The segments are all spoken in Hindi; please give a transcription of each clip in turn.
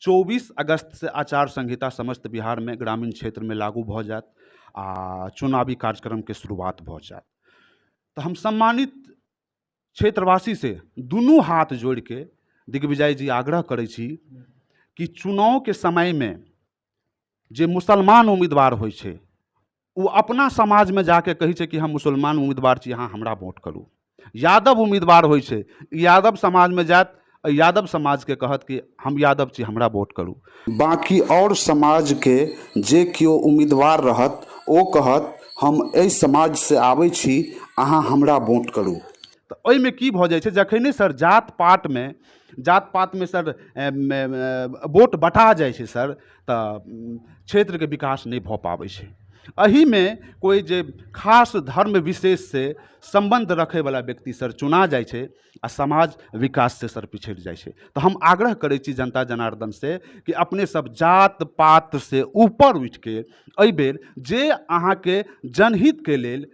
24 अगस्त से आचार संहिता समस्त बिहार में ग्रामीण क्षेत्र में लागू भऽ जायत आ चुनावी कार्यक्रम के शुरुआत भऽ जायत। तो हम सम्मानित क्षेत्रवासी से दुनू हाथ जोड़ के दिग्विजय जी आग्रह करै छी कि चुनाव के समय में जे मुसलमान उम्मीदवार होइ छै वो अपना समाज में जाके कहै छै कि हम मुसलमान उम्मीदवार छी, अहाँ हमरा वोट करू। यादव उम्मीदवार होइ छै, यादव समाज में जात, यादव समाज के कहत कि हम यादव छी, हमरा वोट करू। बाकी और समाज के जे कियो उम्मीदवार रहत ओ कहत हम एहि समाज से आबै छी, अहाँ हमरा वोट करू। तो ओहिमे की भऽ जाइ छै, जखने सर जात पात में सर वोट बटा जाइ छै सर, तऽ क्षेत्र के विकास नहीं भऽ पाबै छै। एही में कोई जे खास धर्म विशेष से संबंध रखे वाला व्यक्ति सर चुना जाइ छै आ समाज विकास से सर पिछड़ जाइ छै। तो हम आग्रह करै छी जनता जनार्दन से कि अपने सब जात पात से ऊपर उठ के एहि बेर जे अहाँ के जनहित के लेल,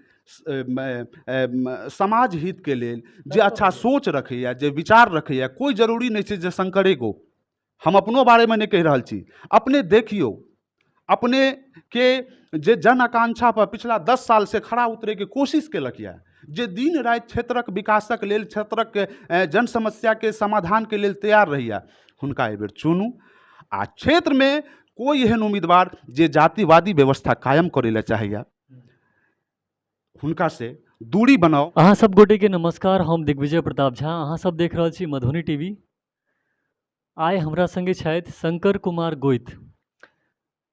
समाज हित के लेल जे अच्छा सोच रखैया, जे विचार रखैया, कोई जरूरी नहीं छै जे शंकरे गो। हम अपनो बारे में नहीं कह रहल छी, अपने देखियो, अपने के जे जन आकांक्षा पर पिछला 10 साल से खड़ा उतरे के कोशिश केलक या, जे दिन रात क्षेत्रक विकासक लेल, क्षेत्रक जन समस्या के समाधान के लेल तैयार रहैया, हुनका एहि बेर चुनू। आ क्षेत्र में कोई एहन उम्मीदवार जे जातिवादी व्यवस्था कायम करे ला चाहैया, हुनका से दूरी बनाओ। अहाँ सब गोटे के नमस्कार, हम दिग्विजय प्रताप झा, अहाँ सब देख रहल छी मधुबनी टीवी। आइ हमरा संगे छथि शंकर कुमार गोइत,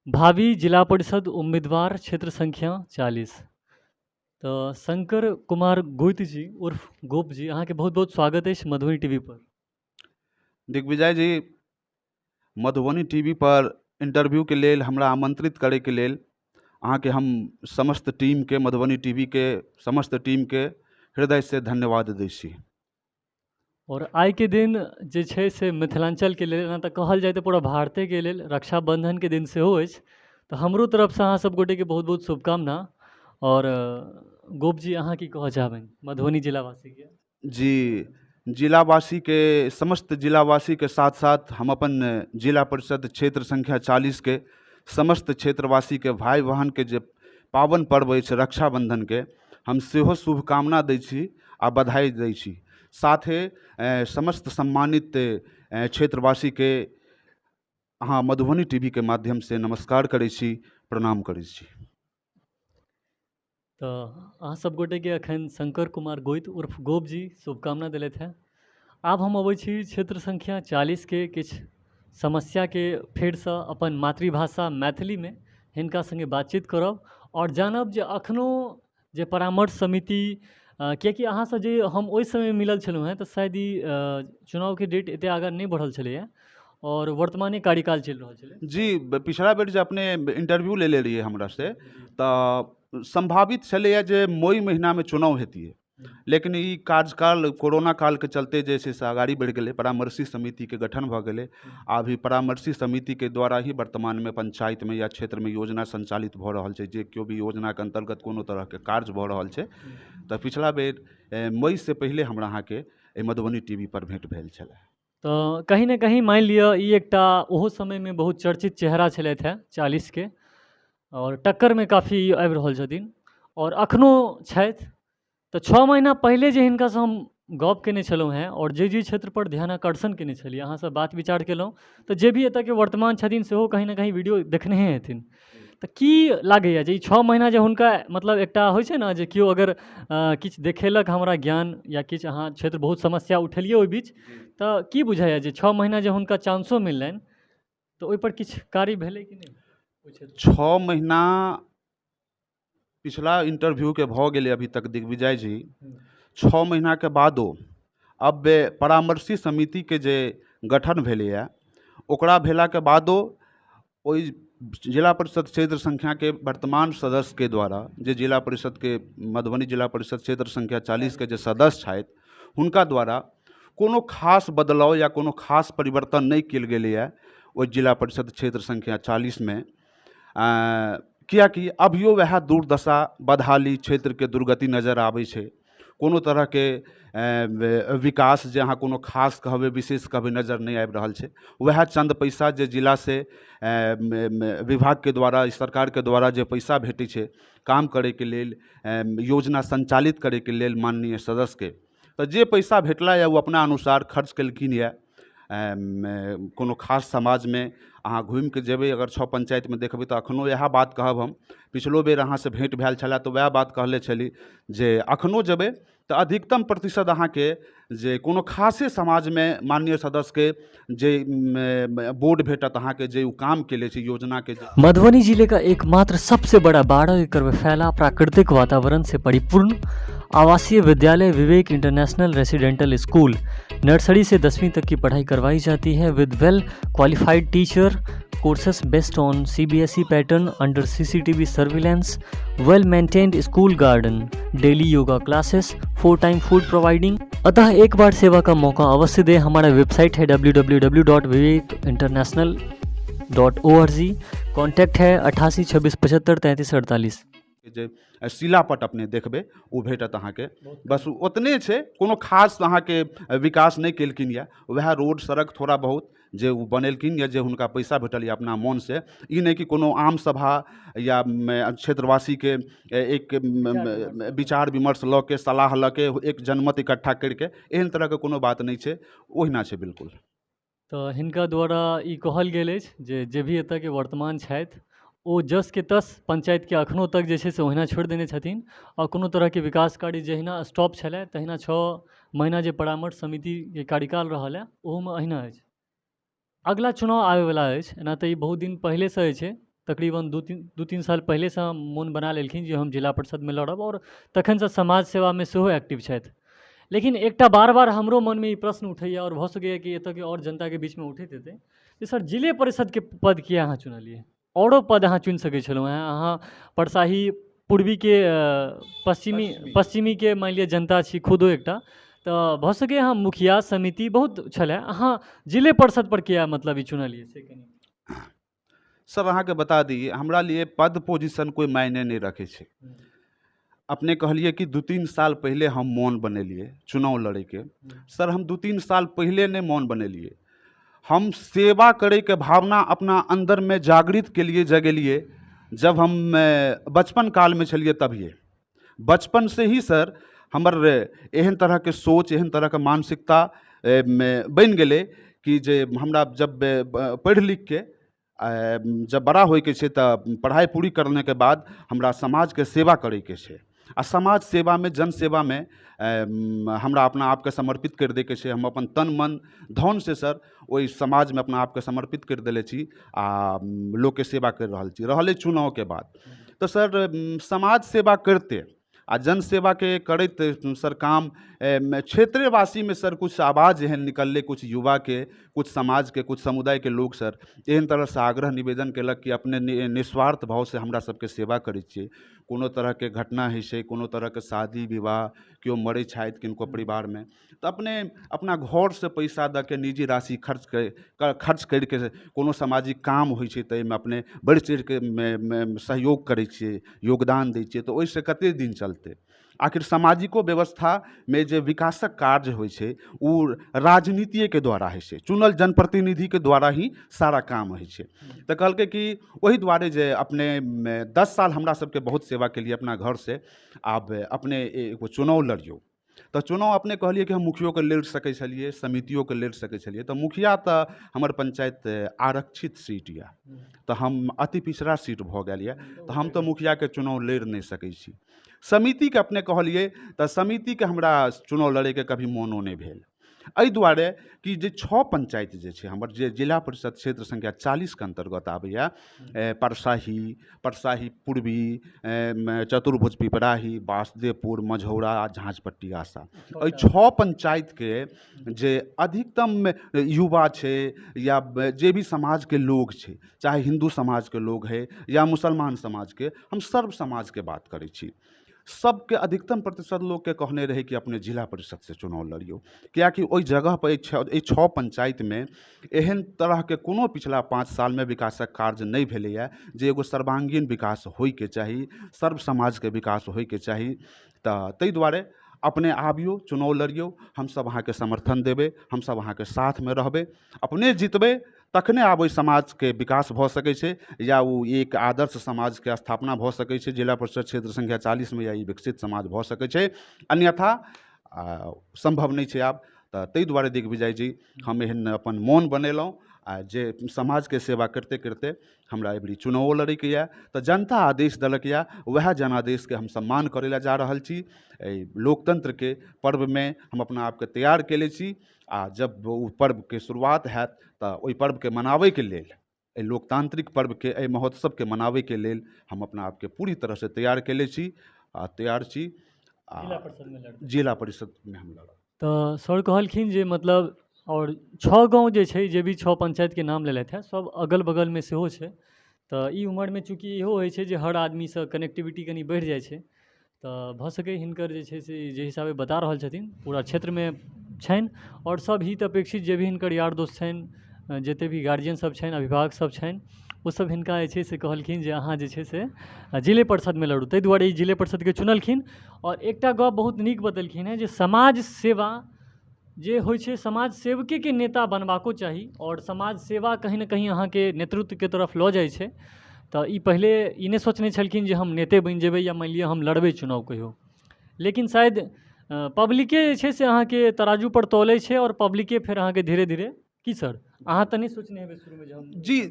भावी जिला परिषद उम्मीदवार, क्षेत्र संख्या 40। तो शंकर कुमार गोइत जी उर्फ गोप जी, अहाँ के बहुत बहुत स्वागत है मधुबनी टीवी पर। दिग्विजय जी, मधुबनी टीवी पर इंटरव्यू के लेल हमरा आमंत्रित करे के लेल अहाँ के हम समस्त टीम के, मधुबनी टीवी के समस्त टीम के हृदय से धन्यवाद दै छी। और आइ के दिन जे छै से मिथिलांचल के लेल, तऽ कहल जाए तो पूरा भारते के लेल रक्षाबंधन के दिन सेहो अछि। तो हमरो तरफ से अहाँ सब गोटे के बहुत बहुत शुभकामना। और गोप जी, अहाँ की कह चाहबनि मधुबनी जिलावासी के? जी, जिलावासी के, समस्त जिलावासी के साथ साथ हम अपन जिला परिषद क्षेत्र संख्या 40 के समस्त क्षेत्रवासी के, भाई बहन के जे पावन पर्व अछि रक्षाबंधन के, हम सेहो शुभकामना दै छी आ बधाई दै छी। साथे समस्त सम्मानित क्षेत्रवासी के अहाँ मधुबनी टीवी के माध्यम से नमस्कार करै छी, प्रणाम करै छी। तो अहाँ सब गोटे के अखन शंकर कुमार गोइत उर्फ गोप जी शुभकामना दिलथि हैं। आब हम अबै छी क्षेत्र संख्या 40 के किछ समस्या के फेर से अपन मातृभाषा मैथिली में हिनका संगे बातचीत करब और जानब जे अखनो जे परामर्श समिति, कियाकि अहाँ से जे हम ओहि समय मिलल छलहुँ हैं, तो शायद ई चुनाव के डेट एते आगाँ नहीं बढ़ल छलैया और वर्तमाने कार्यकाल चलि रहल छलै। जी, पिछला बेर जे अपने इंटरव्यू ले रहिए हमरा से, तो संभावित छलैया जे मई महीना में चुनाव हेतिए, लेकिन ई कार्यकाल कोरोना काल के चलते जे छै से आगाड़ी बढ़ि गेलै, परामर्शी समिति के गठन भऽ गेलै। अभी परामर्शी समिति के द्वारा ही वर्तमान में पंचायत में या क्षेत्र में योजना संचालित भऽ रहल छै, जे केओ भी योजना के अंतर्गत कोनो तरह के कार्य भऽ रहल छै। तो पिछला बेर मई से पहले हमरा अहाँ के मधुबनी टीवी पर भेंट भेल छलै। तो कहीं ना कहीं मान लिया ई एकटा ओहो समय में बहुत चर्चित चेहरा छलथि हैं 40 के, और टक्कर में काफ़ी आबि रहल छथिन और अखनो छथि। तो 6 महीना पहले जे हिनका से हम गप केने छलहुँ हैं और जे क्षेत्र पर ध्यान आकर्षण केने छलियै, अहाँ से बात विचार केलहुँ, तो जे भी एतऽ के वर्तमान छथिन सेहो कहीं ना कहीं वीडियो देखने हेथिन। तो की लागैया जे 6 महीना जे हुनका, मतलब एकटा होइ छै ना जे केओ अगर किछु देखेलक हमरा ज्ञान या किछु, अहाँ क्षेत्र बहुत समस्या उठेलियै ओहि बीच, तो की बुझाइया जे 6 महीना जे हुनका चांसो मिललनि, तो ओहि पर किछु कार्य भेलै कि नहीं? 6 महीना पिछला इंटरव्यू के भऽ गेलै अभी तक दिग्विजय जी। 6 महीना के बादो अब परामर्शी समिति के जे गठन भेलैया, ओकरा भेला के बादो ओहि जिला परिषद क्षेत्र संख्या के वर्तमान सदस्य के द्वारा, जे जिला परिषद के, मधुबनी जिला परिषद क्षेत्र संख्या 40 के जे सदस्य छथि, हुनका द्वारा कोनो खास बदलाव या कोनो खास परिवर्तन नहीं कयल गेलैया ओहि जिला परिषद क्षेत्र संख्या 40 में। कियाकि अभियो वह दुर्दशा, बदहाली, क्षेत्र के दुर्गति नजर आबै छै। कोनो तरह के विकास जे अहाँ कोनो खास कहबै विशेष कहबै नजर नहीं आबि रहल छै। वएह चंद पैसा जे जिला से विभाग के द्वारा सरकार के द्वारा जे पैसा भेटै छै काम करे के लेल, योजना संचालित करे के लेल माननीय सदस्य के, तो जे पैसा भेटला या वो अपना अनुसार खर्च केलखिन या। कोनो खास समाज में अहाँ घूमि के जेबै अगर 6 पंचायत में देखबै तो अखनो इएह बात कहब हम, पिछलो बेर अहाँ से भेंट भेल छलै तो वएह बात कहले छली जे अखनो जेबै तो अधिकतम प्रतिशत अहाँ के जे कोनो खासे समाज में माननीय सदस्य के जे बोर्ड भेटत अहाँ के जे उ काम केले छै योजना के मधुबनी जिले का एकमात्र सबसे बड़ा 12 एकड़ में फैला प्राकृतिक वातावरण से परिपूर्ण आवासीय विद्यालय विवेक इंटरनेशनल रेसिडेंटल स्कूल। नर्सरी से 10वीं तक की पढ़ाई करवाई जाती है with well qualified teacher, courses based on CBSE pattern under CCTV surveillance, well maintained school garden, daily yoga classes, 4 time food providing. अतः एक बार सेवा का मौका अवश्य दें। हमारा वेबसाइट है www.vivekinternational.org। कॉन्टैक्ट है 88 26 75 33 48। जे शिलापट अपने देखबै ओ भेटत अहाँ के, बस ओतने छै, कोनो खास अहाँ के विकास नहीं केलखिन या। वह रोड सड़क थोड़ा बहुत जे उ बनेलखिन या, जे हुनका पैसा भेटल या अपना मन से, ई नहीं कि कोनो आम सभा या क्षेत्रवासी के एक विचार विमर्श लऽ के सलाह लऽ के एक जनमत इकट्ठा करके एहन तरह के कोनो बात नहीं छै, ओहिना छै बिल्कुल। तो हिनका द्वारा ई कहल गेल अछि जे भी एतऽ के वर्तमान छथि ओ 10 के 10 पंचायत के अखनो तक जे छै से ओहिना छोड़ि देने छथिन और कोनो तरह के विकास कार्य जहिना स्टॉप छलै तहिना 6 महीना जे परामर्श समिति के कार्यकाल रहल है ओहोमे अहिना अछि। अगला चुनाव आबे वाला अछि, एना तऽ ई बहुत दिन पहले से छै, तकरीबन 2-3 साल पहले से मोन बना लेलखिन जे हम जिला परिषद में लड़ब और तखन से समाज सेवा में सेहो एक्टिव छथि। लेकिन एकटा बार बार हमरो मन में ई प्रश्न उठैया और भऽ सकैया कि एतऽ के और जनता के बीच में उठैत हेतै जे सर जिले परिषद के पद किया अहाँ चुनलियै, औरो पद अहाँ चुनि सकै छलहुँ हैं। अहाँ परसाही पूर्वी के पश्चिमी के मान लिअ जनता छी खुदो एकटा, तऽ भऽ सकैए अहाँ मुखिया समिति बहुत छलै, अहाँ जिले परिषद पर किया मतलब ई चुनलियै से कनी। सर अहाँ के बता दी, हमरा लिए पद पोजीशन कोई मायने नहीं रखे छै। अपने कहलिए कि 2-3 साल पहले हम मौन बनेलिए चुनाव लड़े के, सर हम 2-3 साल पहले नहीं मौन बनेलिए, हम सेवा करे के भावना अपना अंदर में जागृत के लिए जगेलिए जब हम बचपन काल में छलिए तभिए। बचपन से ही सर हमर एहन तरह के सोच, एहन तरह के मानसिकता बन गेले कि जे हमरा जब पढ़ लिख के जब बड़ा होय के छै तऽ पढ़ाई पूरी करने के बाद हमरा समाज के सेवा करे के छै, आ समाज सेवा में जन सेवा में हमरा अपना आप के समर्पित कर दे के छै। हम अपन तन मन धन से सर ओहि समाज में अपना आप के समर्पित कर देले छी आ लोग के सेवा कर रहल छी। रहले चुनाव के बाद तो सर समाज सेवा करते आ जन सेवा के करते सर काम क्षेत्रवासी में सर कुछ आवाज़ एहन निकलले, कुछ युवा के, कुछ समाज के, कुछ समुदाय के लोग सर एहन तरह से आग्रह निवेदन केलक कि अपने निस्वार्थ भाव से हमरा सबके सेवा करै छियै। कोनो तरह के घटना होइ छै, कोनो तरह के शादी विवाह, केओ मरै छथि किनको परिवार में, तो अपने अपना घर से पैसा दऽ के निजी राशि खर्च करके कोनो सामाजिक काम होइ छै तऽ एहिमे अपने बढ़ि चढ़ि के सहयोग करै छियै, योगदान दै छियै। तऽ ओहिसँ कते दिन चलतै? आखिर सामाजिको व्यवस्था में जे विकासक कार्य होइ छै ओ राजनीतिये के द्वारा होइ छै, चुनल जनप्रतिनिधि के द्वारा ही सारा काम होइ छै। तऽ कहलकै कि ओहि दुआरे जे अपने 10 साल हमरा सबके बहुत सेवा के लिए अपना घर से, आब अपने एगो चुनाव लड़ियौ। तो चुनाव अपने कहलिए कि हम मुखियो के लड़ सकै छलिए, समितियों के लड़ सकै छलिए। तो मुखिया तो हमर पंचायत आरक्षित सीट या, तो हम अति पिछड़ा सीट भऽ गेल या, तो हम तो मुखिया के चुनाव लड़ नहीं सकै छी। समिति के अपने कहलिए तो समिति के हमरा चुनाव लड़े के कभी मोनो नहीं भेल, एहि दुआरे कि जे 6 पंचायत जे छै हमर जे जिला परिषद क्षेत्र संख्या 40 के अंतर्गत आबैया, परसाही पूर्वी, चतुर्भुज पिपराही, वासुदेवपुर, मझौरा आ झाँझपट्टी आशा, एहि 6 पंचायत के जे अधिकतम युवा छै या जे भी समाज के लोग छै, चाहे हिंदू समाज के लोग है या मुसलमान समाज के, हम सर्व समाज के बात करै छी। सबके अधिकतम प्रतिशत लोग के कहने रहे कि अपने जिला परिषद से चुनाव लड़ियो, कियाकि ओहि जगह पर 6 पंचायत में एहन तरह के कोनो पिछला 5 साल में विकासक कार्य नहीं भेलैया जे एगो सर्वांगीण विकास होय के चाही, सर्व समाज के विकास होय के चाही। तऽ ताहि दुआरे अपने आबियौ, चुनाव लड़ियौ, हमसभ अहाँके समर्थन देबै, हमसभ अहाँके साथमे रहबै। अपने जितबै तखने आब ओहि समाजके विकास भऽ सकै छै, या ओ एक आदर्श समाजके स्थापना भऽ सकै छै, जिला परिषद क्षेत्र संख्या 40 या ई विकसित समाज भऽ सकै छै। अन्यथा संभव नहि छै आब। तऽ ताहि दुआरे दिग्विजय जी, हम एहन अपन मोन बनेलहुँ आ जे समाजके सेवा करिते करिते हमरा एहिबेरी चुनावो लड़ैके यए, तऽ जनता आदेश देलक यए, वएह जनादेशके हम सम्मान करै लए जा रहल छी। एहि लोकतंत्रके पर्वमे हम अपना आपके तैयार केले छी, आ जब ओ पर्वके शुरुआत हैत तऽ ओहि पर्वके मनाबैके लेल, एहि लोकतांत्रिक पर्वके, एहि महोत्सवके मनाबैके लेल हम अपना आपके पूरी तरहसँ तैयार केले छी, आ तैयार छी। जिला परिषदमे लड़बै। जिला परिषदमे हम लड़ब। तऽ सर कहलखिन जे मतलब और 6 गाँव जे छै, जे भी 6 पंचायतके नाम लेलथि हैं, सब अगल बगलमे सेहो छै। तऽ ई उमरमे चूँकि इहो होइ छै जे हर आदमीसँ कनेक्टिविटी कनि बढ़ि जाइ छै, तऽ भऽ सकै हिनकर जे छै से जे हिसाबे बता रहल छथिन पूरा क्षेत्रमे छनि, आओर सब हित अपेक्षित जे भी हिनकर यार दोस्त छनि, जतेक भी गार्जियन सब छनि, अभिभावक सब छनि, ओसब हिनका जे छै से कहलखिन जे अहाँ जे छै से जिले परिषदमे लड़ू। ताहि दुआरे ई जिले परिषदके चुनलखिन। और एकटा गप बहुत नीक बतेलखिन हैं जे समाज सेवा जे होइ छै, समाज सेवकेके नेता बनबाको चाही, और समाज सेवा कहीं ना कहीं अहाँके नेतृत्वके तरफ लऽ जाइ छै। तऽ ई पहिले ई नहि सोचने छलखिन जे हम नेते बनि जेबै, या मानि लिअ हम लड़बै चुनाव कहियो, लेकिन शायद पब्लिके जे छै से अहाँके तराजूपर तौलै छै, और पब्लिके फेर अहाँके धीरे धीरे, की सर अहाँ तऽ नहि सोचने हेबै शुरूमे जे हम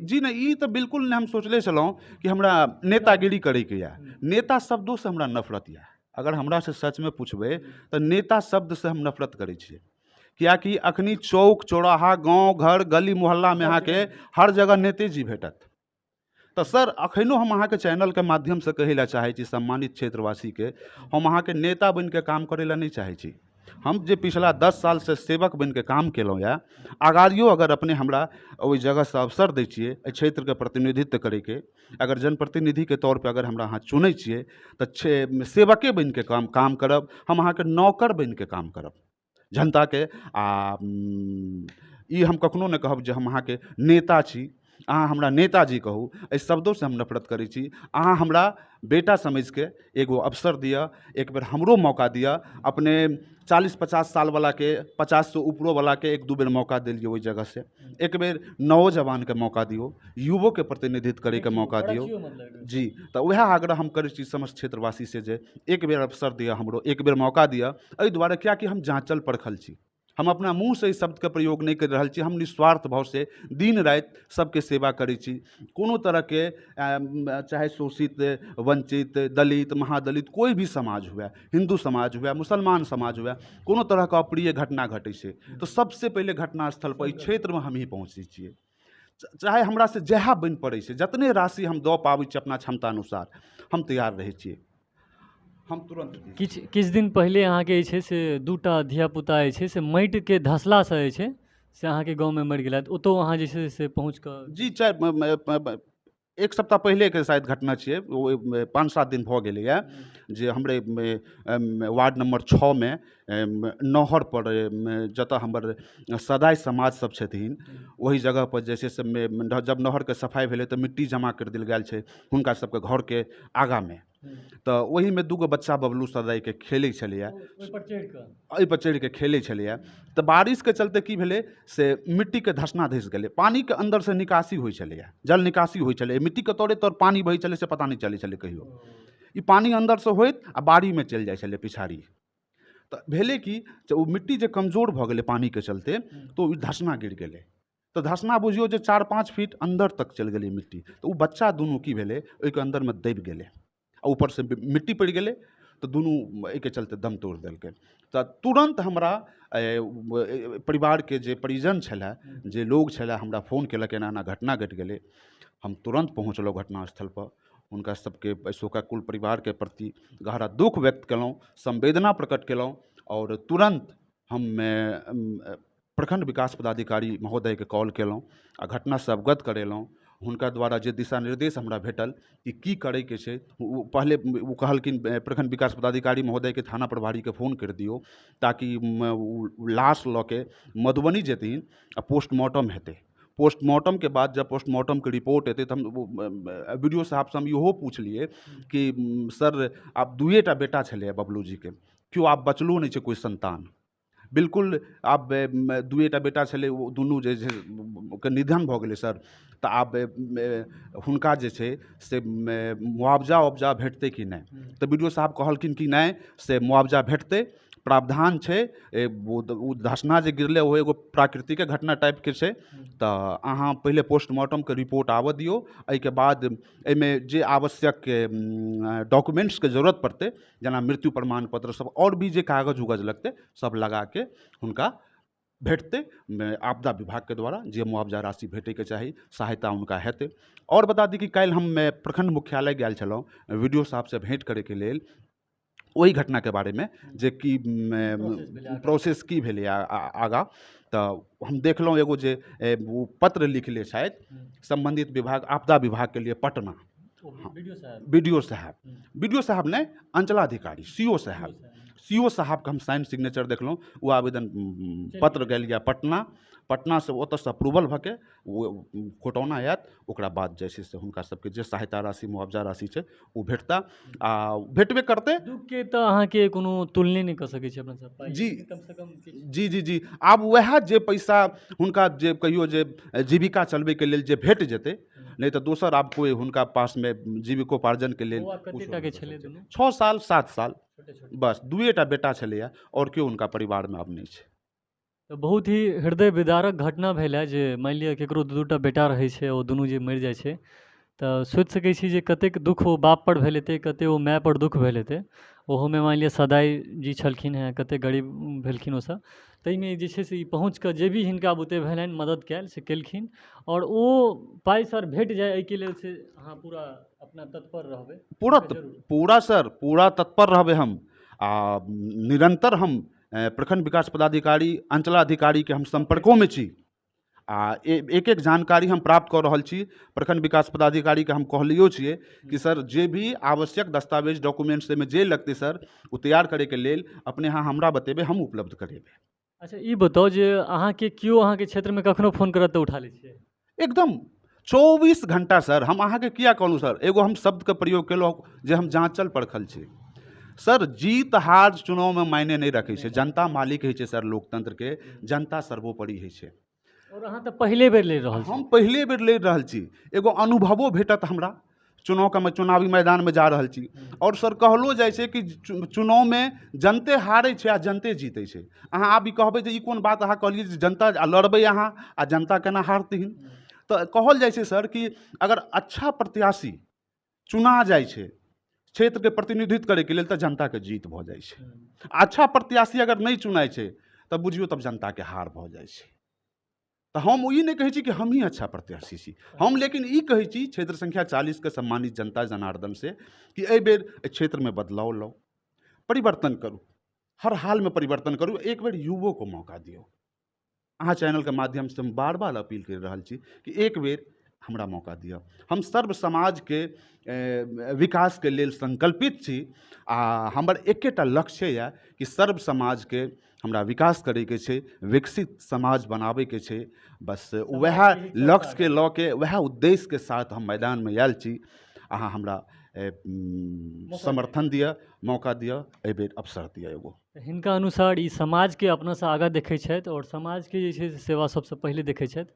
जी नहीं, ई तऽ बिल्कुल नहि हम सोचले छलहुँ कि हमरा नेतागिरी करैके यए। नेता शब्दोसँ हमरा नफरत यए। अगर हमरासँ सचमे पूछबै तऽ नेता शब्दसँ हम नफरत करै छियै। किएकि अखनी चौक चौराहा, गाँव घर, गली मोहल्लामे अहाँके हर जगह नेतेजी भेटत। तऽ सर, अखनो हम अहाँके चैनलके माध्यमसँ कहै लए चाहै छी सम्मानित क्षेत्रवासीके, हम अहाँके नेता बनिके काम करै लए नहि चाहै छी। हम जे पिछला 10 सालसँ सेवक बनिके काम केलहुँ यए, आगारियो अगर अपने हमरा ओहि जगहसँ अवसर दै छियै एहि क्षेत्रके प्रतिनिधित्व करैके, अगर जनप्रतिनिधिके तौरपर अगर हमरा अहाँ चुनै छियै, तऽ सेवके बनिके काम करब, हम अहाँके नौकर बनिके काम करब जनताके। आ ई हम कखनो नहि कहब जे हम अहाँके नेता छी। अहाँ हमरा नेताजी कहू, एहि शब्दोसँ हम नफरत करै छी। अहाँ हमरा बेटा समझिके एगो अवसर दिअ, एक बेर हमरो मौका दिअ। अपने 40-50 सालवलाके, 50 से ऊपरोवलाके एक दू बेर मौका देलिए ओहि जगहसँ। एक बेर नौजवानके मौका दियौ, युवोके प्रतिनिधित्व करैके मौका दियौ। जी, तऽ उएह आग्रह हम करै छी समस्त क्षेत्रवासीसँ जे एक बेर अवसर दिअ हमरो, एक बेर मौका दिअ। एहि दुआरे किएकि हम जाँचल परखल छी। हम अपना मुँहसँ ई शब्दके प्रयोग नहि करि रहल छी। हम निस्वार्थ भावसँ दिन राति सबके सेवा करै छी। कोनो तरहके चाहे शोषित, वंचित, दलित, महादलित, कोई भी समाज हुए, हिंदू समाज हुए, मुसलमान समाज हुए, कोनो तरहके अप्रिय घटना घटै छै तऽ सबसे पहिले घटनास्थलपर एहि क्षेत्रमे हमही पहुँचै छियै। चाहे हमरासँ जएह बनि पड़ै छै, जतने राशि हम दऽ पाबै छी अपना क्षमता अनुसार, हम तैयार रहै छियै। हम तुरंत किछु दिन पहिले अहाँके जे छै से 2टा धियापुता जे छै से माटिके धसलासँ जे छै से अहाँके गाँवमे मरि गेलथि। ओतहु अहाँ जे छै से पहुँच कऽ जी, एक सप्ताह पहिलेके शायद घटना छियै, 5-7 दिन भऽ गेलैए जे हमरे वार्ड नंबर 6 नहरपर, जतऽ हमर सदाइ समाज सब छथिन, ओहि जगहपर जे छै से जब नहरके सफाइ भेलै तऽ मिट्टी जमा करि देल गेल छै हुनका सबके घरके आगाँमे। तऽ ओहिमे 2 गो बच्चा बबलू सदाइके खेलै छलैए, एहिपर चढ़िके खेलै छलैए। तऽ बारिशके चलते की भेलै से मिट्टीके धसना धसि गेलै। पानिके अन्दरसँ निकासी होइ छलैए, जल निकासी होइ छलै, मिट्टीके तौरे तौर पानि बहै छलै से पता नहि चलै छलै कहियो। ई पानि अन्दरसँ होइत आ बाड़ीमे चलि जाइ छलै पिछाड़ी। तऽ भेलै कि ओ मिट्टी जे कमजोर भऽ गेलै पानिके चलते, तऽ ओ धसना गिर गेलै। तऽ धसना बुझियौ जे 4-5 फीट अन्दर तक चलि गेलै मिट्टी। तऽ ओ बच्चा दुनू की भेलै, ओहिके अन्दरमे दबि गेलै आ ऊपरसँ मिट्टी पड़ि गेलै, तऽ दुनू एहिके चलते दम तोड़ि देलकै। तऽ तुरंत हमरा परिवारके जे परिजन छलए, जे लोग छलए, हमरा फ़ोन केलक एना एना घटना घटि गेलै। हम तुरंत पहुँचलहुँ घटनास्थलपर। हुनका सबके शोकाकुल परिवारके प्रति गहरा दुख व्यक्त केलहुँ, संवेदना प्रकट केलहुँ, और तुरंत हम प्रखंड विकास पदाधिकारी महोदयके कॉल केलहुँ आ घटनासँ अवगत करेलहुँ। हुनका द्वारा जे दिशा निर्देश हमरा भेटल कि की करैके छै, ओ पहले ओ कहलखिन प्रखंड विकास पदाधिकारी महोदयके थाना प्रभारीके फ़ोन करि दियौ ताकि लाश लऽ के मधुबनी जेथिन आ पोस्टमार्टम हेतै। पोस्टमार्टमके बाद जब पोस्टमार्टमके रिपोर्ट एतै तऽ हम वीडियो साहबसँ हम इहो पूछलिए कि सर, आब 2टा बेटा छलै बबलू जीके, क्यों आप बचलो नहीं छै कोई संतान बिल्कुल आब दुएटा बेटा छलै ओ दुनू जे छै के निधन भऽ गेलै सर तऽ आब हुनका जे छै से मुआवजा उवजा भेटतै कि नहि तऽ बी डी ओ साहब कहलखिन कि नहि से मुआवजा भेटतै प्रावधान छै ओ धसना जे गिरलै ओ एगो प्राकृतिक घटना टाइपके छै तऽ अहाँ पहिले पोस्टमार्टमके रिपोर्ट आबऽ दियौ एहिके बाद एहिमे जे आवश्यक डॉक्यूमेंट्सके जरूरत पड़तै जेना मृत्यु प्रमाण पत्र सब आओर भी जे कागज उगज लगतै सब लगा के हुनका भेटतै आपदा विभागके द्वारा जे मुआवजा राशि भेटैके चाही सहायता हुनका हेतै आओर बता दी कि काल्हि हम प्रखंड मुख्यालय गेल छलहुँ वीडियो साहबसँ भेँट करैके लेल ओहि घटनाके बारेमे जे कि प्रोसेस की भेलै आगाँ तऽ हम देखलहुँ एगो जे ओ पत्र लिखले छथि संबंधित विभाग आपदा विभागके लिए पटना बी डी ओ साहब नहीं अंचलाधिकारी सी ओ साहब के हम साइन सिग्नेचर देखलहुँ वो आवेदन पत्र गेल यऽ पटना से ओतऽसँ अप्रूवल भऽ के कोटौना आयत ओकरा बाद जे छै से हुनका सबके जे सहायता राशि मुआवजा राशि छै ओ भेटता आ भेटबे करतै दुख के तऽ अहाँके कोनो तुलने नहि कऽ सकै छी अपना सब जी कम से कम जी आब वएह जे पैसा हुनका जे कहियो जे जीविका चलबैके लेल जे भेट जेतै नहीं तो दोसर आब कोई हुनका पासमे जीविकोपार्जनके लेल 6 साल 7 साल बस दुएटा बेटा छलैया और केओ हुनका परिवारमे आब नहीं छै तऽ बहुत ही हृदय विदारक घटना भेल है जे मानि लिअ केकरो दू दूटा बेटा रहै छै ओ दुनू जे मरि जाइ छै तऽ सोचि सकै छी जे कतेक दुःख ओ बाप पर भेल हेतै कतेक ओ माय पर दुःख भेल हेतै ओहोमे मानि लिअ सदाइ जी छलखिन हेँ कतेक गरीब भेलखिन ओसभ ताहिमे जे छै से ई पहुँच कऽ जे भी हिनका बुते भेलनि मदद कयल से केलखिन और ओ पाइ सर भेट जाय एहिके लेल से अहाँ पूरा अपना तत्पर रहबै पूरा सर पूरा तत्पर रहबै हम आ निरंतर हम प्रखंड विकास पदाधिकारी अंचलाधिकारी के हम संपर्कों में छी आ एक एक जानकारी हम प्राप्त कऽ रहल छी प्रखंड विकास पदाधिकारी के हम कहलियो छियै कि सर जे भी आवश्यक दस्तावेज डॉक्यूमेंट्स में जे लगते सर वो तैयार करे के लेल अपने यहाँ हमरा बतेबे हम उपलब्ध करेबै अच्छा ई बताउ जे अहाँके केओ अहाँके क्षेत्रमे कखनो फोन करत तऽ उठा लै छियै एकदम 24 घंटा सर हम अहाँके किया कहलूँ सर एगो हम शब्दके प्रयोग केलहुँ जे हम जाँचल परखल छी सर जीत हार चुनाव में मायने नहीं रखे छै जनता मालिक है सर लोकतंत्र के जनता सर्वोपरि है छै और अहाँ तऽ पहले बेर लड़ि रहल छी हम पहले बेर लड़ि रहल छी एगो अनुभवो भेटत हमरा चुनावी मैदान में जा रहल छी और सर कहलो जाइ छै कि चुनाव में जनते हारै छै आ जनते जीतै छै अहाँ आब ई कहबै जे ई कोन बात अहाँ कहलियै जे जनता लड़बै अहाँ आ जनता केना हारथिन तऽ कहल जाइ छै सर कि अगर अच्छा प्रत्याशी चुना जाइ छै क्षेत्र के प्रतिनिधित्व करे के लेल तऽ जनता के जीत भऽ जाइ छै अच्छा प्रत्याशी अगर नहीं चुनाय छै तब बुझियो तब जनता के हार भऽ जाइ छै तो हम ई नहीं कहै छी कि हम ही अच्छा प्रत्याशी छी हम लेकिन ई कहै छी क्षेत्र संख्या 40 के सम्मानित जनता जनार्दन से कि एहि बेर क्षेत्र में बदलाव लाओ परिवर्तन करूँ हर हाल में परिवर्तन करूँ एक बेर युवो को मौका दियो अहाँ चैनल के माध्यम से हम बार बार अपील कर रहल छी कि एक बेर हमरा मौका दिया हम सर्व समाज के विकास के लेल संकल्पित छी आ हमर एकेटा लक्ष्य यऽ कि सर्व समाज के हमरा विकास करे के छै विकसित समाज बनाबे के छै बस वह लक्ष्य के लऽ के वह उद्देश्य के साथ हम मैदान में आयल छी अहाँ हमरा समर्थन दिया मौका दिया एहि बेर अवसर दिया एगो हिनका अनुसार ई समाज के अपना से आगाँ देखै छथि और समाज के जे छै से सेवा सबसे पहले देखै छथि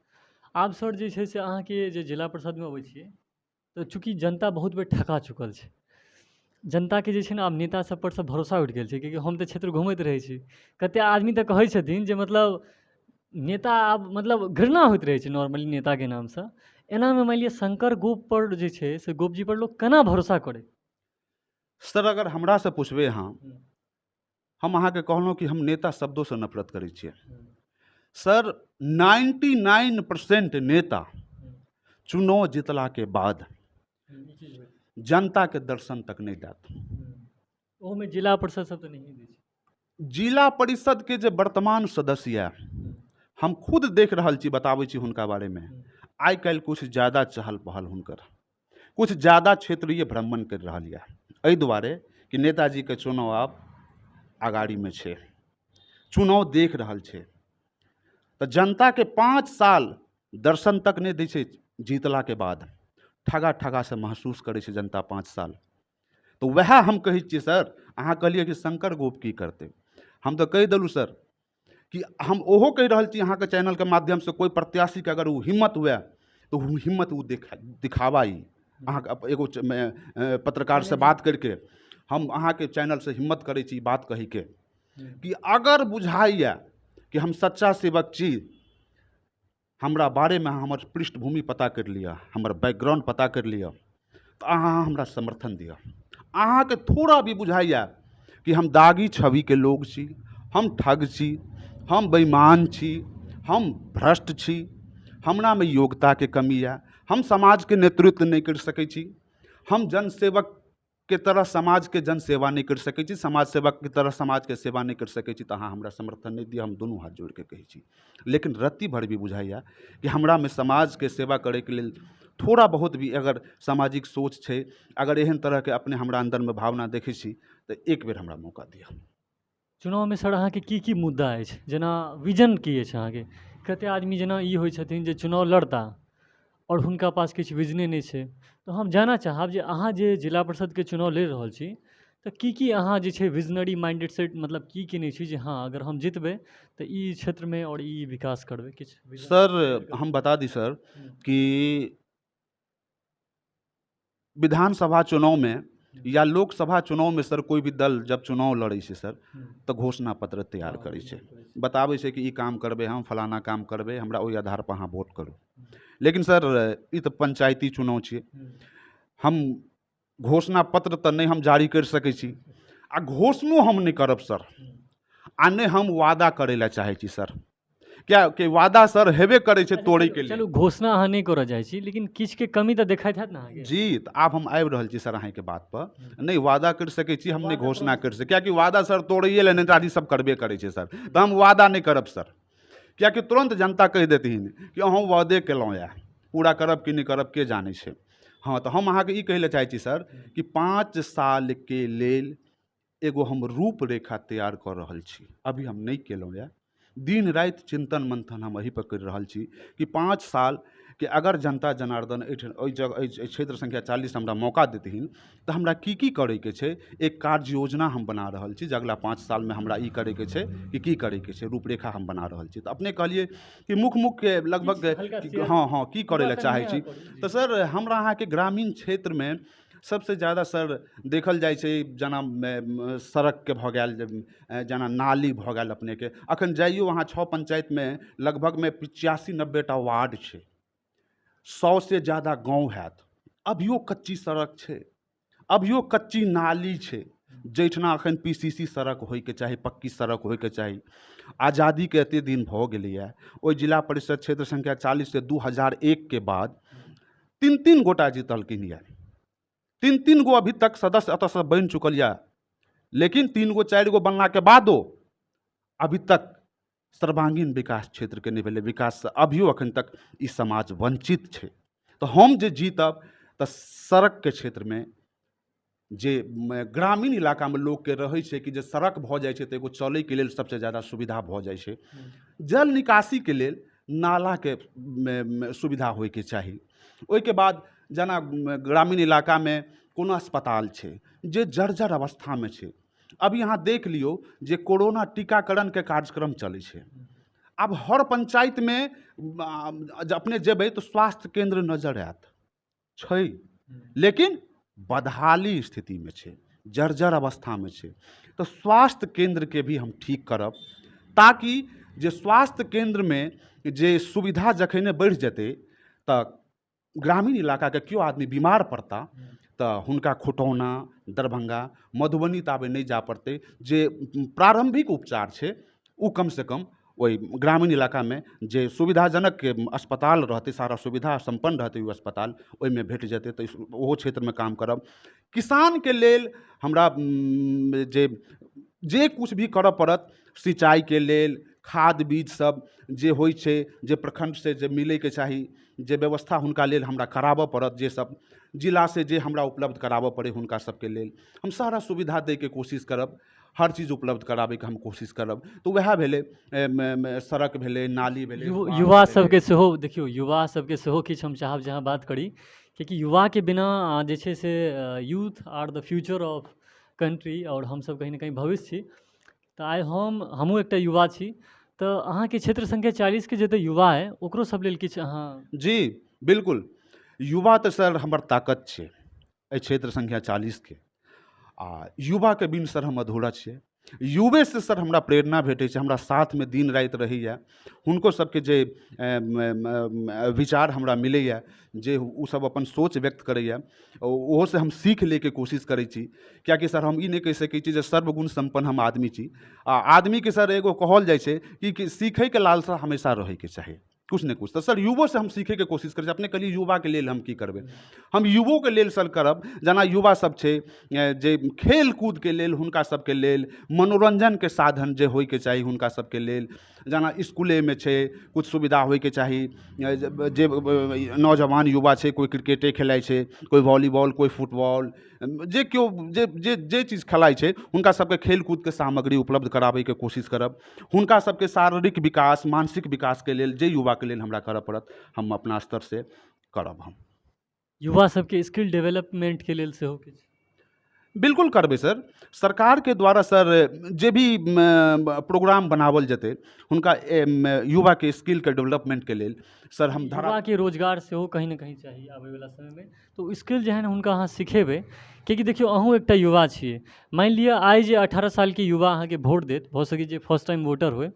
आब सर जे छै से अहाँके जे जिला परिषद में अबै छियै तऽ चूँकि जनता बहुत बेर ठका चुकल छै जनता के जे छै ने आब नेता सब पर से भरोसा उठि गेल छै क्योंकि हम तऽ क्षेत्र घूमैत रहै छी कते आदमी तऽ कहै छथिन जे मतलब नेता आब मतलब घृणा होइत रहै छै नॉर्मली नेता के नाम से एना में मानि लिअ शंकर गोप पर जे छै से गोप जी पर लोग केना भरोसा करे सर अगर हमरा से पूछबे अहाँ हम अहाँके कहलहुँ कि हम नेता शब्दों से नफरत करै छियै सर 99% नेता चुनाव जीतला के बाद जनता के दर्शन तक नहीं देत ओमे जिला परिषद सब तो नहीं दै छै जिला परिषद के जे वर्तमान सदस्य यऽ हम खुद देख रहल छी बताबै छी हुनका बारे में आइ काल्हि कुछ ज़्यादा चहल पहल हुनकर कुछ ज़्यादा क्षेत्रीय भ्रमण कर रहल यऽ एहि दुआरे कि नेताजी के चुनाव आब अगाड़ी में छै चुनाव देख रहल छै तऽ जनता के 5 साल दर्शन तक नहीं दै छै जीतला के बाद ठगा ठगा से महसूस करे छै जनता 5 साल तो वह हम कहै छियै सर। अहाँ कहलिए कि शंकर गोप की करते, हम तो कहि देलहुँ सर कि हम ओहो कहि रहल छी अहाँके चैनल के माध्यम से, कोई प्रत्याशी के अगर वो हिम्मत हुए तो वो हिम्मत वो दिखावा ही। अहाँके एगो पत्रकार से बात करके हम अहाँके चैनल से हिम्मत करै छी बात कही के कि अगर बुझाइए कि हम सच्चा सेवक छी, हमरा बारे में हमर पृष्ठभूमि पता कर लिया, हमर बैकग्राउंड पता कर लिया, तो अहाँ हमरा समर्थन दिया। अहाँके थोड़ा भी बुझाइए कि हम दागी छवि के लोग छी, हम ठग छी, हम बेईमान छी, हम भ्रष्ट छी, हमरा में योग्यता के कमी है, हम समाज के नेतृत्व नहीं कर सकै छी, हम जनसेवक के तरह समाज के जन सेवा नहीं कर सकै छी, समाज सेवक की तरह समाज के सेवा नहीं कर सकै छी, तो अहाँ हमरा समर्थन नहीं दिया। हम दोनों हाथ जोड़ के कहै छी। लेकिन रत्ती भर भी बुझाइए कि हमरा में समाज के सेवा करे के लेल थोड़ा बहुत भी अगर सामाजिक सोच छै, अगर एहन तरह के अपने हमरा अंदर में भावना देखै छी, तो एक बेर हमरा मौका दिया। चुनाव में सर अहाँके की मुद्दा अछि, जेना विजन की अछि अहाँके? कते आदमी जेना ई होइ छथिन जे चुनाव लड़ता और हुनका पास किछु विजने नहीं छै, तो हम जानना चाहब जे अहाँ जे जिला परिषद के चुनाव लड़ रहल छी, तो की अहाँ जे छै विजनरी माइंडेड सेट, मतलब की नहीं छी जे हाँ अगर हम जितबै तो ई क्षेत्र में और ई विकास करबै किछु vision? सर हम बता दी सर कि विधानसभा चुनाव में या लोकसभा चुनाव में सर कोई भी दल जब चुनाव लड़ै छै सर, तो घोषणा पत्र तैयार करै छै, बताबै छै कि ई काम करबै, हम फलाना काम करबै, हमरा ओहि आधार पर अहाँ वोट करू। लेकिन सर ई तो पंचायती चुनाव छियै, हम घोषणा पत्र तो नहीं हम जारी कर सकै छी, आ घोषणो हम नहीं करब सर, आ नहीं हम वादा करे ला चाहे छी सर। क्या कि वादा सर हेबे करे छै तोड़े के लिए। चलू घोषणा अहाँ नहीं करऽ जाइ छी, लेकिन किछु के कमी तो देखाइत हैत ना अहाँके? जी, तो आब हम आबि रहल छी सर अहाँके बात पर। नहीं वादा कर सकै छी, हम नहीं घोषणा कर सकै, कियाकि वादा सर तोड़ैए ले नेताजी सब करबे करे छै सर, तो हम वादा नहीं करब सर, कियाकि तुरंत जनता कहि देथिन कि अहाँ वादे केलहुँ या पूरा करब कि नहीं करब के जानै छै। हाँ, तो हम अहाँके ई कहै ले चाहै छी सर कि 5 साल के लेल एगो हम रूपरेखा तैयार कर रहल छी, अभी हम नहीं केलहुँ या। दिन राति चिंतन मंथन हम एही पर कर रहल छी कि 5 साल के अगर जनता जनार्दन ओहि जगह क्षेत्र संख्या 40 हमरा मौका देथिन, तो हमरा की करे के छै, एक कार्य योजना हम बना रहल छी जे अगला 5 साल में हमरा ई करे के छै कि की करे के छै, रूपरेखा हम बना रहल छी। तो अपने कहलिए कि मुख्य लगभग हाँ की करे ला चाहे छी, तो सर हमरा अहाँ के ग्रामीण क्षेत्र में सबसे ज़्यादा सर देखल जाइ छै जेना सड़क के भऽ गेल, जेना नाली भऽ गेल, अपने के अखन जाइयो अहाँ 6 पंचायत में लगभग में 85-90 टा वार्ड छै, 100 से ज़्यादा गाँव हैत, अभियो कच्ची सड़क छै, अभियो कच्ची नाली छै, जैठना अखन PCC सड़क होइके चाही, पक्की सड़क होइके चाही। आज़ादी के एते दिन भऽ गेलैए, ओहि जिला परिषद क्षेत्र संख्या 40 से 2001 के बाद 3-3 गोटा जीतलखिन यऽ, 3-3 गो अभी तक सदस्य अतः से बनि चुकल यऽ, लेकिन 3 गो 4 गो बनला के बादो अभी तक सर्वांगीण विकास क्षेत्र के नहीं भेलै, विकास से अभियो अखन तक ई समाज वंचित छै। तो हम जे जीतब तो सड़क के क्षेत्र में जे ग्रामीण इलाका में लोग के रहे छै कि जे सड़क भऽ जाइ छै तो एगो चलै के लेल सबसे ज़्यादा सुविधा भऽ जाइ छै, जल निकासी के लेल नाला के सुविधा होइके चाही। ओहिके बाद जेना ग्रामीण इलाका में कोनो अस्पताल छै जे जर्जर अवस्था में छै, अभी अहाँ देख लियौ जे कोरोना टीकाकरण के कार्यक्रम चलै छै, अब हर पंचायत में अपने जेबै तो स्वास्थ्य केंद्र नजर आयत छै, लेकिन बदहाली स्थिति में छै, जर्जर अवस्था में छै। तो स्वास्थ्य केंद्र के भी हम ठीक करब, ताकि जे स्वास्थ्य केंद्र में जे सुविधा जखने बढ़ि जेतै तो ग्रामीण इलाका के केओ आदमी बीमार पड़ता तो हुनका खुटौना, दरभंगा, मधुबनी तो आबे नहीं जा पड़ते, जे प्रारंभिक उपचार छै वो कम से कम वही ग्रामीण इलाका में जे सुविधाजनक अस्पताल रहते, सारा सुविधा संपन्न रहते वो अस्पताल, ओहि में भेट जेतै, तो ओहो क्षेत्र में काम करब। किसान के लेल हमरा जे कुछ भी करऽ पड़त, सिंचाई के लेल खाद बीज सब जे होइ छै, जे प्रखंड से जे मिलै के चाही, जे व्यवस्था हुनका लेल हमरा कराबऽ पड़त, जे सब जिला से जे हमरा उपलब्ध कराबऽ पड़े हुनका सबके लेल हम सारा सुविधा दैके कोशिश करब, हर चीज उपलब्ध कराबैके हम कोशिश करब। तऽ वएह भेलै सड़क भेलै, नाली भेलै, स्वास्थ्य युवा भेलै। सबके सेहो देखियौ, युवा सबके सेहो किछु हम चाहब जे अहाँ बात करी, कियाकि युवाके बिना जे छै से youth are the future of country, और हमसब कहीं ना कहीं भविष्य छी। तऽ आइ हमहूँ एकटा युवा छी, तऽ अहाँके क्षेत्र संख्या 40 के जते युवा है ओकरो सब लेल किछु अहाँ। जी बिल्कुल, युवा तऽ सर हमर ताकत छै एहि क्षेत्र संख्या 40 के, आ युवाके बिन सर हम अधूरा छियै। युवे से सर हमरा प्रेरणा भेटै छै, हमरा साथमे दिन राति रहैए, हुनको सबके जे विचार हमरा मिलैए, जे ओ सब अपन सोच व्यक्त करैए, ओहो से हम सीख लेके कोशिश करै छी। कियाकि सर हम ई नहि कहि सकै छी जे सर्वगुण संपन्न हम आदमी छी। आ आदमीके सर एगो कहल जाइ छै कि सीखैके लालसा हमेशा रहैके चाही, कुछ ने कुछ। तऽ सर युवो से हम सीखैके कोशिश करै छी। अपने कहलिए युवाके लेल हम की करबै, हम युवोके लेल सर करब। जेना युवा सब छै जे खेल कूदके लेल, हुनका सबके लेल मनोरंजनके साधन जे होइके चाही हुनका सबके लेल, जेना इसकुलेमे छै कुछ सुविधा होइके चाही। जे नौजवान युवा छै, कोइ क्रिकेटे खेलाइ छै, कोइ वॉलीबॉल, कोइ फुटबॉल, जे केओ जे चीज खेलाइ छै हुनका सबके खेल कूदके सामग्री उपलब्ध कराबैके कोशिश करब। हुनका सबके शारीरिक विकास, मानसिक विकासके लेल जे युवाके लेल हमरा करऽ पड़त, हम अपना स्तर से करब। हम युवा सबके स्किल डेवलपमेंट के लेल सेहो किछु। बिल्कुल करबै सर। सरकार के द्वारा सर जे भी प्रोग्राम बनावल जेतै हुनका युवा के स्किल के डेवलपमेंट के लेल सर हम युवा के रोजगार सेहो कहीं ना कहीं चाहिए आबै वाला समय में, तो स्किल जे है ना हुनका अहाँ सिखेबै। कियाकि देखियौ अहूँ एकटा युवा छियै, मानि लिअ आइ जे 18 साल के युवा अहाँके वोट देत, भऽ सकै जे फर्स्ट टाइम वोटर होय,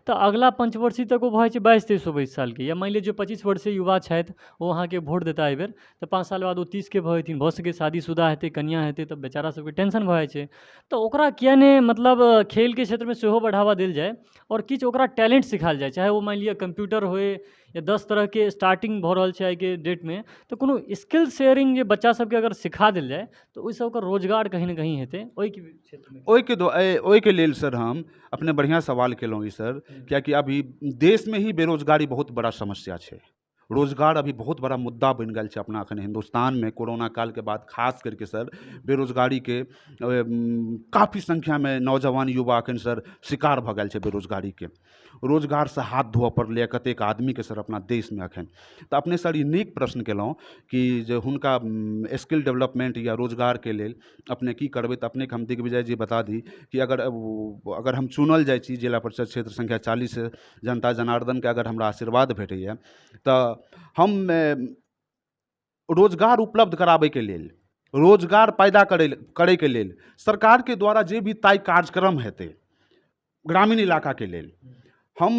तऽ अगला पंचवर्षीय तक ओ भऽ जाइ छै 22-23 23 साल के। या मानि लिअ जे 25 वर्षीय युवा छथि ओ अहाँके वोट देता एहि बेर, तऽ 5 साल बाद ओ 30 के भऽ जेथिन, भऽ सकै शादीशुदा हेतै, कन्या हेतै, तऽ बेचारा सबके टेंशन भऽ जाइ छै। तऽ ओकरा किया नहि मतलब खेलके क्षेत्रमे सेहो बढ़ावा देल जाय, और किछु ओकरा टैलेंट सिखाएल जाय, चाहे वो मानि लिअ कंप्यूटर होय या 10 तरह के स्टार्टिंग भऽ रहल छै आइ के डेट में। तऽ कोनो स्किल शेयरिंग जे बच्चा सबके अगर सिखा देल जाय तऽ ओहिसँ ओकर रोजगार कहीं ना कहीं हेतै ओहिके क्षेत्रमे। ओहिके लेल सर हम अपने बढ़िया सवाल केलहुँ ई सर, कियाकि अभी देश में ही बेरोजगारी बहुत बड़ा समस्या छै। रोजगार अभी बहुत बड़ा मुद्दा बनि गेल छै अपना एखन हिंदुस्तान में। कोरोना काल के बाद खास करके सर बेरोजगारी के काफ़ी संख्या में नौजवान युवा एखन सर शिकार भऽ गेल छै बेरोजगारी के। रोजगार से हाथ धोअ पड़लै कतेक आदमी के सर अपना देश में एखन। तऽ अपने सर ई नीक प्रश्न केलहुँ कि जे हुनका स्किल डेवलपमेंट या रोजगार के लेल अपने की करबै। तऽ अपने के हम दिग्विजय जी बता दी कि अगर हम चुनल जाइ छी जिला परिषद क्षेत्र संख्या 40 से, जनता जनार्दन के अगर हमरा आशीर्वाद भेटैए तऽ हम रोजगार उपलब्ध कराबै के लेल, रोजगार पैदा करै के लेल सरकार के द्वारा जे भी तय कार्यक्रम हेतै ग्रामीण इलाका के लेल, हम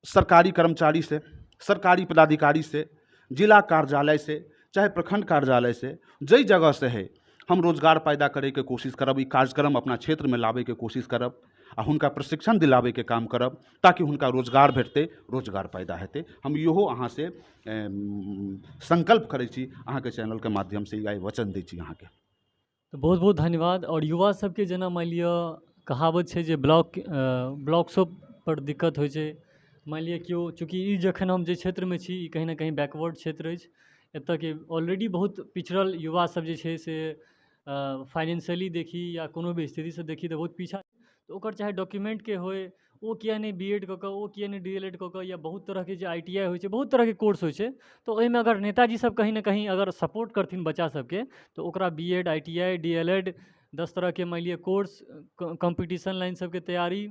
सरकारी कर्मचारी से, सरकारी पदाधिकारी से, जिला कार्यालय से, चाहे प्रखंड कार्यालय से, जई जगह से है हम रोजगार पैदा करैके कोशिश करब। ई कार्यक्रम अपना क्षेत्र में लाबैके कोशिश करब आ हुनका प्रशिक्षण दिलाबैके काम करब, ताकि हुनका रोजगार भेटतै, रोजगार पैदा हेतै। हम इहो अहाँ से संकल्प करै छी, अहाँके चैनल के माध्यम से ई वचन दै छी अहाँके। तो बहुत बहुत धन्यवाद। और युवा सबके जेना मानि लिअ कहावत छै जे ब्लॉक्सो पर दिक्कत होइ छै। मानि लिअ केओ, चूँकि ई जखन हम जे क्षेत्रमे छी ई कहीं ना कहीं बैकवर्ड क्षेत्र अछि, एतऽ के ऑलरेडी बहुत पिछड़ल युवा सब जे छै से फाइनेंशियली देखी या कोनो भी स्थितिसँ देखी तऽ बहुत पीछा। तऽ ओकर चाहे डॉक्यूमेंटके होय, ओ किया नहि बीएड कऽ कऽ, ओ किया नहि डीएलएड कऽ कऽ, या बहुत तरहके जे आईटीआई होइ छै, बहुत तरहके कोर्स होइ छै। तऽ ओहिमे अगर नेताजी सब कहीं ना कहीं अगर सपोर्ट करथिन बच्चा सबके, तऽ ओकरा बीएड, आईटीआई, डीएलएड 10 तरहके मानि लिअ कोर्स, कॉम्पिटिशन लाइन सबके तैयारी,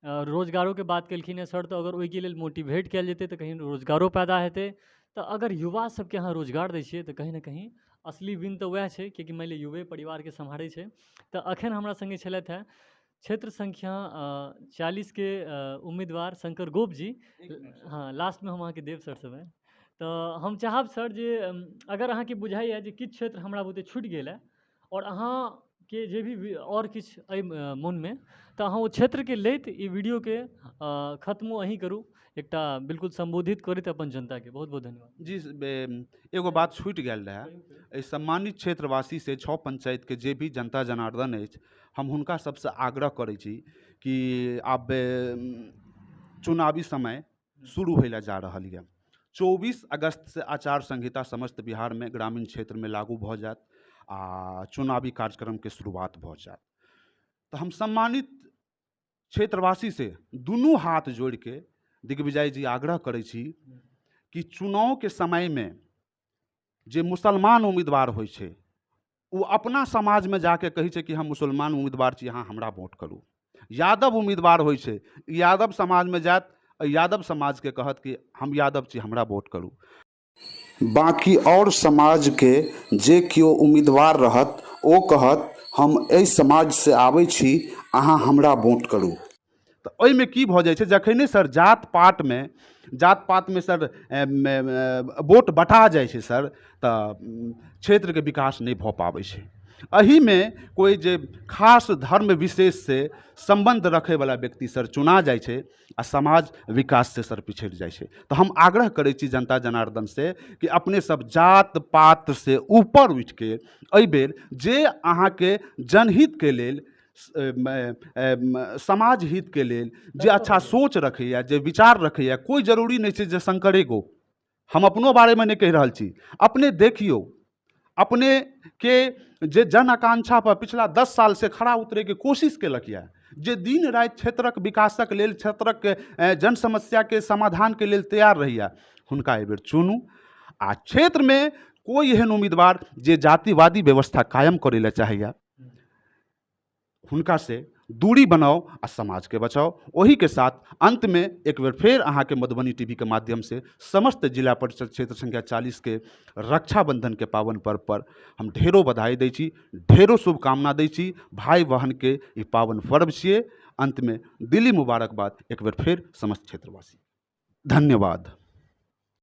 रोजगारोके बात केलखिन हैं सर, तऽ अगर ओहिके लेल मोटिवेट कयल जेतै तऽ कहीं रोजगारो पैदा हेतै। तऽ अगर युवा सबके अहाँ रोजगार दै छियै तऽ कहीं ना कहीं असली विन तऽ वएह छै, कियाकि मानि लिअ युवे परिवारके सम्हारै छै। तऽ एखन हमरा संगे छलथि हैं क्षेत्र संख्या 40 के उम्मीदवार शंकर गोप जी। हाँ, लास्ट में हम अहाँके देव सर सब हैं। तऽ हम चाहब सर जे अगर अहाँके बुझाइए जे किछु क्षेत्र हमरा बुते छूटि गेल है, और अहाँके जे भी और किछु अइ मोनमे, तऽ अहाँ ओ क्षेत्रके लैत ई वीडियोके खत्मो अहीं करू, एकटा बिल्कुल संबोधित करैत अपन जनताके। बहुत बहुत धन्यवाद जी। एगो बात छूटि गेल रहए, एहि सम्मानित क्षेत्रवासी से 6 पंचायत के जे भी जनता जनार्दन अछि, हम हुनका सबसे आग्रह करै छी कि आब चुनावी समय शुरू होइ लए जा रहल यऽ। 24 अगस्त से आचार संहिता समस्त बिहार में ग्रामीण क्षेत्र में लागू भऽ जायत आ चुनावी कार्यक्रम के शुरुआत भऽ जायत। तो हम सम्मानित क्षेत्रवासी से दुनू हाथ जोड़ के दिग्विजय जी आग्रह करै छी कि चुनाव के समय में जे मुसलमान उम्मीदवार होइ छै वो अपना समाज में जाके कहै छै कि हम मुसलमान उम्मीदवार छी, अहाँ हमरा वोट करू। यादव उम्मीदवार होइ छै, यादव समाज में जात, यादव समाज के कहत कि हम यादव छी, हमरा वोट करू। बाकी और समाज के जे कियो उम्मीदवार रहत ओ कहत हम एहि समाज से आबै छी, अहाँ हमरा वोट करू। तो ओहिमे की भऽ जाइ छै, जखने सर जात पात में सर वोट बटा जाइ छै सर, तऽ क्षेत्र के विकास नहीं भऽ पाबै छै। एही में कोई जे खास धर्म विशेष से संबंध रखे वाला व्यक्ति सर चुना जाइ छै आ समाज विकास से सर पिछड़ जाइ छै। तो हम आग्रह करै छी जनता जनार्दन से कि अपने सब जात पात से ऊपर उठ के एहि बेर जे अहाँ के जनहित के लेल, समाज हित के लेल जे अच्छा सोच रखैया, जे विचार रखैया, कोई जरूरी नहीं छै जे शंकरे गो। हम अपनो बारे में नहीं कह रहल छी, अपने देखियो, अपने के जे जन आकांक्षा पर पिछला 10 साल से खड़ा उतरे के कोशिश केलक यऽ, जे दिन राति क्षेत्रक विकासक लेल, क्षेत्रक जन समस्या के समाधान के लेल तैयार रहैया, हुनका एहि बेर चुनू। आ क्षेत्र में कोई एहन उम्मीदवार जे जातिवादी व्यवस्था कायम करे ला चाहैया, हुनका से दूरी बनाओ आ समाज के बचाओ। वही के साथ अंत में एक बेर फिर अहाँ के मधुबनी टीवी के माध्यम से समस्त जिला परिषद क्षेत्र संख्या 40 के रक्षाबंधन के पावन पर्व पर हम ढेरों बधाई दै छी, ढेरों शुभकामना दै छी। भाई बहन के ये पावन पर्व छिए। अंत में दिली मुबारकबाद एक बेर फिर समस्त क्षेत्रवासी। धन्यवाद।